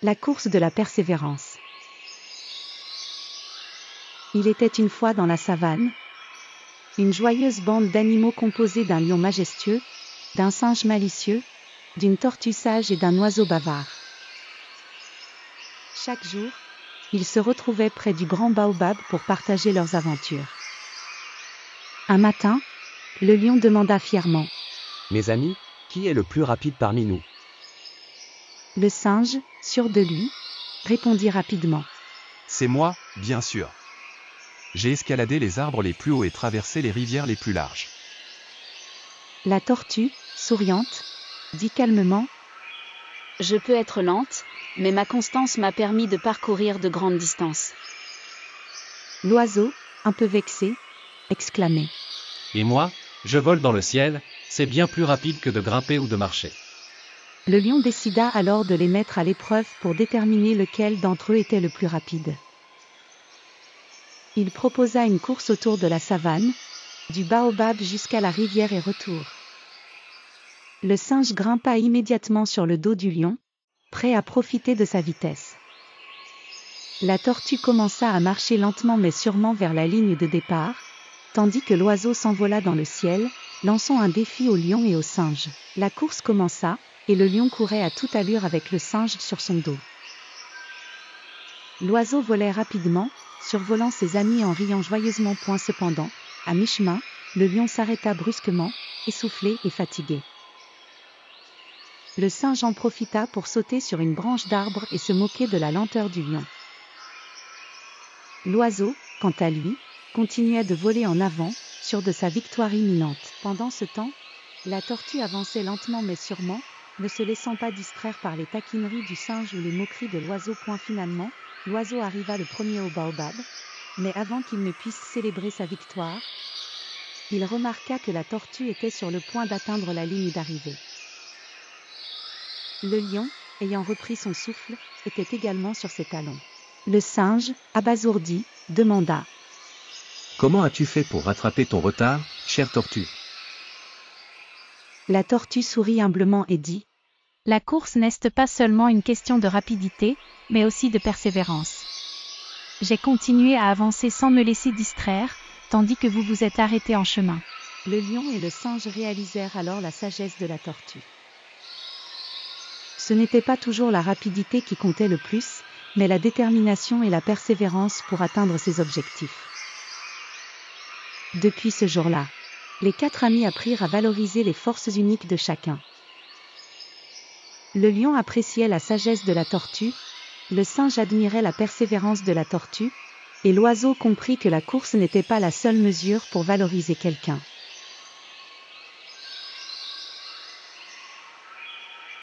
La course de la persévérance. Il était une fois dans la savane, une joyeuse bande d'animaux composée d'un lion majestueux, d'un singe malicieux, d'une tortue sage et d'un oiseau bavard. Chaque jour, ils se retrouvaient près du grand baobab pour partager leurs aventures. Un matin, le lion demanda fièrement : « Mes amis, qui est le plus rapide parmi nous ?» Le singe, sûr de lui, répondit rapidement : « C'est moi, bien sûr. J'ai escaladé les arbres les plus hauts et traversé les rivières les plus larges. » La tortue, souriante, dit calmement : « Je peux être lente, mais ma constance m'a permis de parcourir de grandes distances. » L'oiseau, un peu vexé, exclamait : « Et moi, je vole dans le ciel, c'est bien plus rapide que de grimper ou de marcher. » Le lion décida alors de les mettre à l'épreuve pour déterminer lequel d'entre eux était le plus rapide. Il proposa une course autour de la savane, du baobab jusqu'à la rivière et retour. Le singe grimpa immédiatement sur le dos du lion, prêt à profiter de sa vitesse. La tortue commença à marcher lentement mais sûrement vers la ligne de départ, tandis que l'oiseau s'envola dans le ciel, lançant un défi au lion et au singe. La course commença, et le lion courait à toute allure avec le singe sur son dos. L'oiseau volait rapidement, survolant ses amis en riant joyeusement. Cependant, à mi-chemin, le lion s'arrêta brusquement, essoufflé et fatigué. Le singe en profita pour sauter sur une branche d'arbre et se moquer de la lenteur du lion. L'oiseau, quant à lui, continuait de voler en avant, sûr de sa victoire imminente. Pendant ce temps, la tortue avançait lentement mais sûrement, ne se laissant pas distraire par les taquineries du singe ou les moqueries de l'oiseau. Finalement, l'oiseau arriva le premier au baobab, mais avant qu'il ne puisse célébrer sa victoire, il remarqua que la tortue était sur le point d'atteindre la ligne d'arrivée. Le lion, ayant repris son souffle, était également sur ses talons. Le singe, abasourdi, demanda : « Comment as-tu fait pour rattraper ton retard, chère tortue ?» La tortue sourit humblement et dit : « La course n'est pas seulement une question de rapidité, mais aussi de persévérance. J'ai continué à avancer sans me laisser distraire, tandis que vous vous êtes arrêtés en chemin. » Le lion et le singe réalisèrent alors la sagesse de la tortue. Ce n'était pas toujours la rapidité qui comptait le plus, mais la détermination et la persévérance pour atteindre ses objectifs. Depuis ce jour-là, les 4 amis apprirent à valoriser les forces uniques de chacun. Le lion appréciait la sagesse de la tortue, le singe admirait la persévérance de la tortue, et l'oiseau comprit que la course n'était pas la seule mesure pour valoriser quelqu'un.